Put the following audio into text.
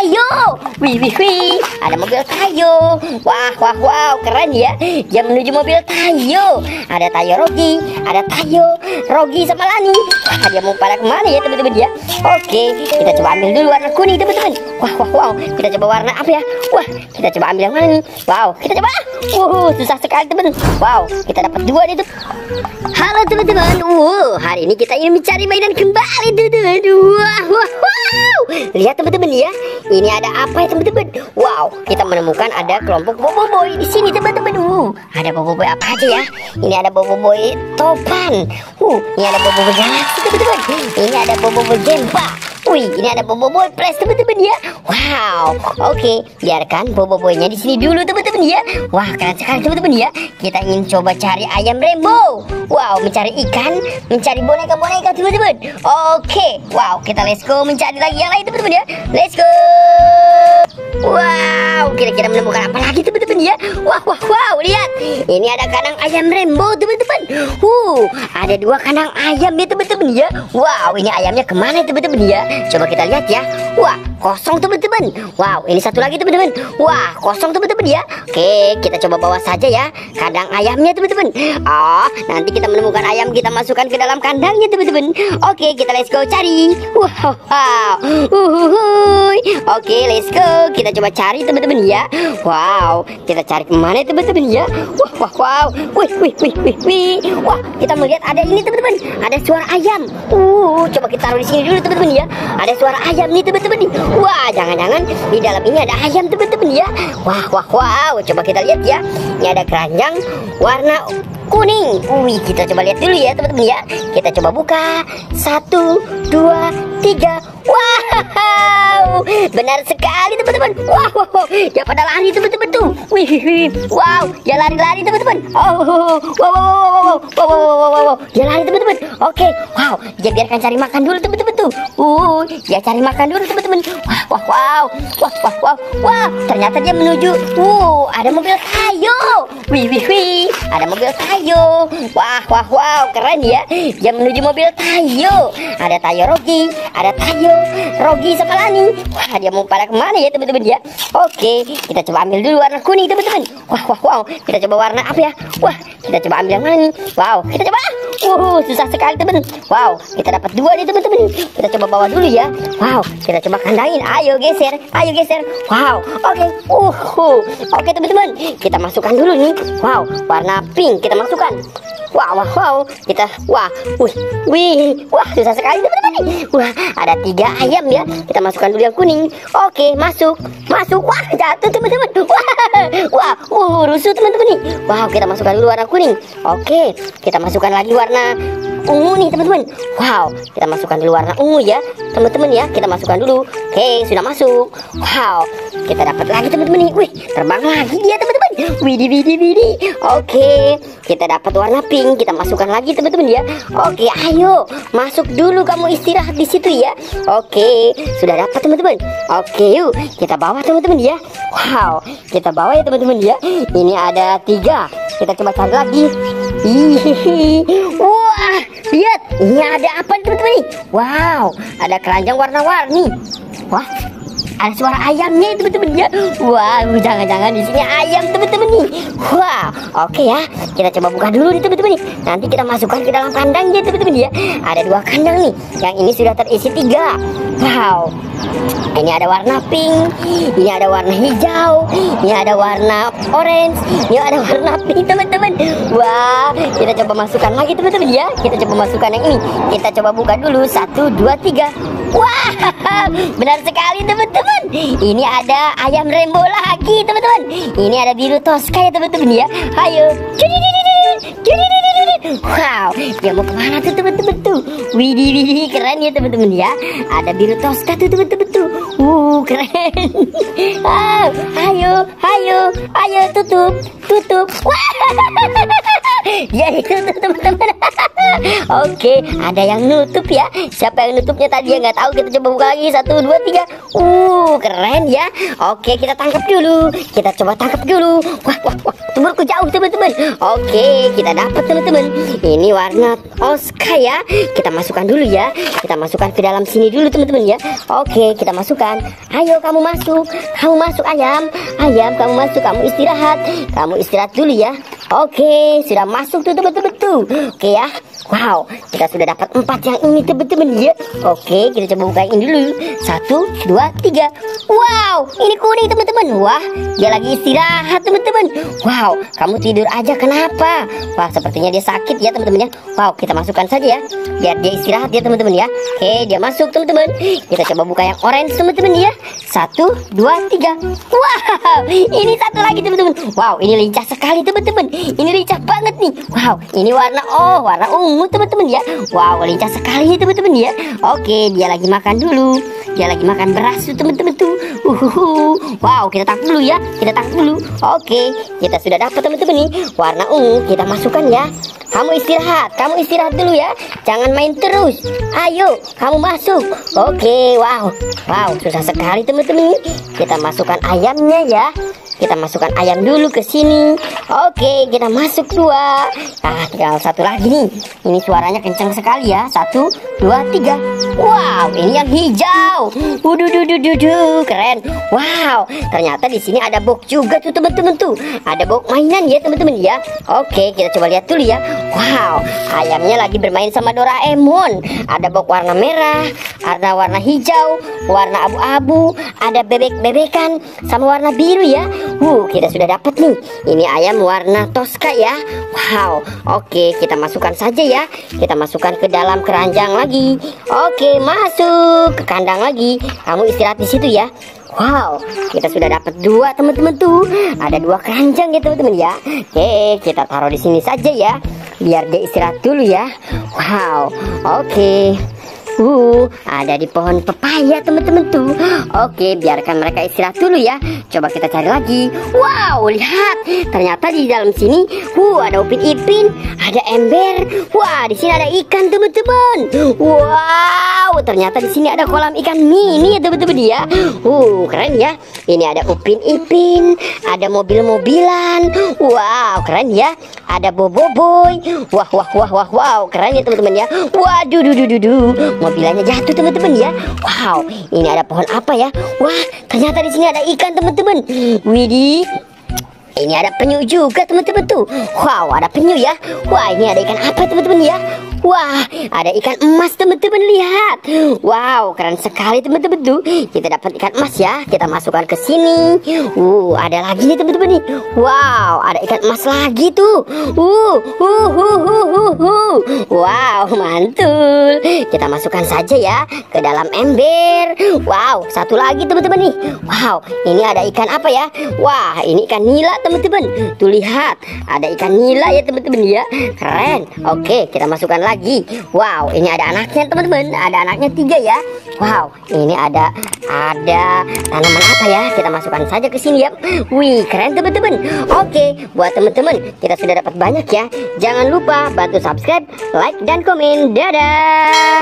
Tayo. Wih, wih, wih. Ada mobil Tayo. Wah, wah, wow, keren ya. Dia menuju mobil Tayo. Ada Tayo Rogi, ada Tayo Rogi sama Lani. Wah, dia mau pada kemana ya teman-teman ya? Oke, kita coba ambil dulu warna kuning teman-teman. Wah, wah, wow. Kita coba warna apa ya? Wah, kita coba ambil yang mana nih? Wow, kita coba. Susah sekali teman. Wow, kita dapat 2 nih tuh. Halo teman-teman. Hari ini kita ingin mencari mainan kembali teman-teman. Wah, wah, wow. Lihat teman-teman ya. Ini ada apa ya teman-teman? Wow, kita menemukan ada kelompok boboiboy di sini teman-teman. Ada boboiboy apa aja ya? Ini ada boboiboy topan. Ini ada boboiboy galaksi teman-teman. Ini ada boboiboy gempa. Wih, ini ada boboiboy press teman-teman ya. Wow, oke, biarkan boboiboynya di sini dulu teman-teman ya. Wah, keren sekali teman-teman ya. Kita ingin coba cari ayam rainbow. Wow, mencari ikan, mencari boneka-boneka teman-teman. Oke, wow, kita let's go mencari lagi yang lain teman-teman ya. Let's go. Wow, kira-kira menemukan apa lagi teman-teman ya? Wah, wah, wow, lihat. Ini ada kandang ayam rainbow teman-teman. Ada 2 kandang ayam ya teman-teman ya. Wow, ini ayamnya kemana teman-teman ya? Coba kita lihat ya. Wah, kosong teman-teman. Wow, ini satu lagi teman-teman. Wah, kosong teman-teman ya. Oke, kita coba bawa saja ya kandang ayamnya teman-teman. Nanti kita menemukan ayam, kita masukkan ke dalam kandangnya teman-teman. Oke, kita let's go cari. Wow, oke, let's go. Kita coba cari teman-teman ya. Wow, kita cari kemana teman-teman ya? Wah, wah, wow. Wih, wih, wih, wih, wih. Wah, kita melihat ada ini teman-teman. Ada suara ayam. Coba kita taruh di sini dulu teman-teman ya. Ada suara ayam nih teman-teman. Wah, jangan-jangan di dalam ini ada ayam teman-teman ya. Wah, wah, wow. Coba kita lihat ya. Ini ada keranjang warna kuning. Wih, kita coba lihat dulu ya teman-teman ya. Kita coba buka. 1, 2, 3. Wow, benar sekali teman-teman. Wow, wow, wow. Ya pada lari teman-teman tuh. Wih, wow, ya lari-lari teman-teman. Wow. Dia lari teman-teman. Oke, wow, dia biarkan cari makan dulu teman-teman tuh. Dia cari makan dulu teman-teman. Wow. Wah, ternyata dia menuju. Ada mobil Tayo. Wih. Ada mobil Tayo. Wah, wow, keren ya. Dia menuju mobil Tayo. Ada Tayo Rogi, ada Tayo Rogi sama Lani. Wah, dia mau pada kemana ya teman-teman ya? Oke, kita coba ambil dulu warna kuning teman-teman. Wah, wow. Kita coba warna apa ya? Wah, kita coba ambil yang mana nih? Wow, kita coba. Susah sekali teman. Wow, kita dapat 2 nih teman-teman. Kita coba bawa dulu ya. Wow, kita coba kandangin. Ayo geser. Wow, oke. Oke teman-teman, kita masukkan dulu nih. Wow, warna pink kita masukkan. Wow. Wah, susah sekali teman-teman. Wah, ada 3 ayam ya. Kita masukkan dulu yang kuning. Oke, masuk. Wah, jatuh teman-teman. Wah, rusuh teman-teman nih. Wow, kita masukkan dulu warna kuning. Oke, kita masukkan lagi warna ungu nih teman-teman. Wow, kita masukkan dulu warna ungu ya teman-teman ya. Kita masukkan dulu. Oke, sudah masuk. Wow, kita dapat lagi teman-teman nih. Wih, terbang lagi dia teman-teman. Widih. Oke, kita dapat warna pink. Kita masukkan lagi teman-teman ya. Oke, ayo masuk dulu, kamu istirahat di situ ya. Oke, sudah dapat teman-teman. Oke, yuk kita bawa teman-teman ya. Wow, kita bawa ya teman-teman ya. Ini ada 3. Kita coba cari lagi. Wah, lihat, ini ada apa teman-teman nih? Wow, ada keranjang warna-warni. Wah, ada suara ayamnya teman-teman ya. Wah, jangan-jangan di sini ayam teman-teman nih. Wah, oke ya. Kita coba buka dulu nih teman-teman nih. Nanti kita masukkan ke dalam kandangnya teman-teman ya. Ada 2 kandang nih. Yang ini sudah terisi 3. Wow. Ini ada warna pink, ini ada warna hijau, ini ada warna orange, ini ada warna pink teman-teman. Wah, kita coba masukkan lagi teman-teman ya. Kita coba masukkan yang ini. Kita coba buka dulu. 1, 2, 3. Wah, benar sekali teman-teman. Ini ada ayam rainbow lagi teman-teman. Ini ada biru toska ya teman-teman ya. Ayo. Wow, dia mau kemana tuh teman-teman tuh? Widih, keren ya teman-teman ya. Ada biru toska tuh teman-teman tuh. Keren. Ayo, tutup. Wah. Dia ditutup teman-teman. Oke, ada yang nutup ya. Siapa yang nutupnya tadi ya nggak tahu. Kita coba buka lagi. 1, 2, 3. Keren ya. Oke, kita tangkap dulu. Kita coba tangkap dulu. Wah, tumorku jauh teman-teman. Oke, kita dapat teman-teman. Ini warna Tosca ya. Kita masukkan dulu ya. Kita masukkan ke dalam sini dulu teman-teman ya. Oke, kita masukkan. Ayo kamu masuk. Kamu masuk ayam. Ayam kamu masuk. Kamu istirahat. Kamu istirahat dulu ya. Oke, sudah masuk tuh teman-teman tuh. Oke ya. Wow, kita sudah dapat 4 yang ini teman-teman ya. Oke, kita coba bukain dulu. 1, 2, 3. Wow, ini kuning teman-teman. Wah, dia lagi istirahat teman-teman. Wow, kamu tidur aja kenapa? Wah, sepertinya dia sakit ya teman-teman ya. Wow, kita masukkan saja ya, biar dia istirahat ya teman-teman ya. Oke, dia masuk teman-teman. Kita coba buka yang orange teman-teman ya. 1, 2, 3. Wow, ini satu lagi teman-teman. Wow, ini lincah sekali teman-teman. Ini lincah banget nih. Wow, ini warna ungu teman-teman ya. Wow, lincah sekali teman-teman ya. Oke, dia lagi makan dulu. Dia lagi makan beras tuh teman-teman tuh. Wow, kita tangkap dulu ya. Kita tangkap dulu. Oke, kita sudah dapat teman-teman nih warna ungu. Kita masukkan ya. Kamu istirahat dulu ya. Jangan main terus. Ayo, kamu masuk. Oke, wow, susah sekali teman-teman. Kita masukkan ayamnya ya. Kita masukkan ayam dulu ke sini. Oke, kita masuk 2. Tinggal 1 lagi nih. Ini suaranya kencang sekali ya. 1, 2, 3. Wow, ini yang hijau. Keren. Wow, ternyata di sini ada box juga tuh teman-teman tuh. Ada box mainan ya teman-teman ya. Oke, kita coba lihat dulu ya. Wow, ayamnya lagi bermain sama Doraemon. Ada box warna merah, ada warna hijau, warna abu-abu, ada bebek-bebekan sama warna biru ya. Kita sudah dapat nih. Ini ayam warna Tosca ya. Wow, oke, kita masukkan saja ya. Kita masukkan ke dalam keranjang lagi. Oke, masuk ke kandang lagi. Kamu istirahat di situ ya. Wow, kita sudah dapat 2 teman-teman tuh. Ada 2 keranjang ya teman-teman ya. Oke, kita taruh di sini saja ya, biar dia istirahat dulu ya. Wow, oke. Ada di pohon pepaya teman-teman tuh. Oke, biarkan mereka istirahat dulu ya. Coba kita cari lagi. Wow, lihat. Ternyata di dalam sini ada Upin Ipin, ada ember. Wah, di sini ada ikan teman-teman. Wow, ternyata di sini ada kolam ikan mini ya teman-teman ya. Keren ya. Ini ada Upin Ipin, ada mobil-mobilan. Wow, keren ya. Ada Boboiboy. Wow, keren ya teman-teman ya. Waduh, mobilannya jatuh teman-teman ya. Wow, ini ada pohon apa ya? Wah, ternyata di sini ada ikan teman-teman. Widih, ini ada penyu juga teman-teman tuh. Wow, ada penyu ya. Wah, ini ada ikan apa teman-teman ya? Wah, ada ikan emas teman-teman, lihat. Wow, keren sekali teman-teman tuh. Kita dapat ikan emas ya. Kita masukkan ke sini. Ada lagi nih teman-teman nih. Wow, ada ikan emas lagi tuh. Wow, mantul. Kita masukkan saja ya ke dalam ember. Wow, satu lagi teman-teman nih. Wow, ini ada ikan apa ya? Wah, ini ikan nila teman-teman. Tuh lihat, ada ikan nila ya teman-teman ya. Keren. Oke, kita masukkan lagi. Wow, ini ada anaknya teman-teman. Ada anaknya 3 ya. Wow, ini ada tanaman apa ya? Kita masukkan saja ke sini ya. Wih, keren teman-teman. Oke, buat teman-teman, kita sudah dapat banyak ya. Jangan lupa bantu subscribe, like dan komen. Dadah.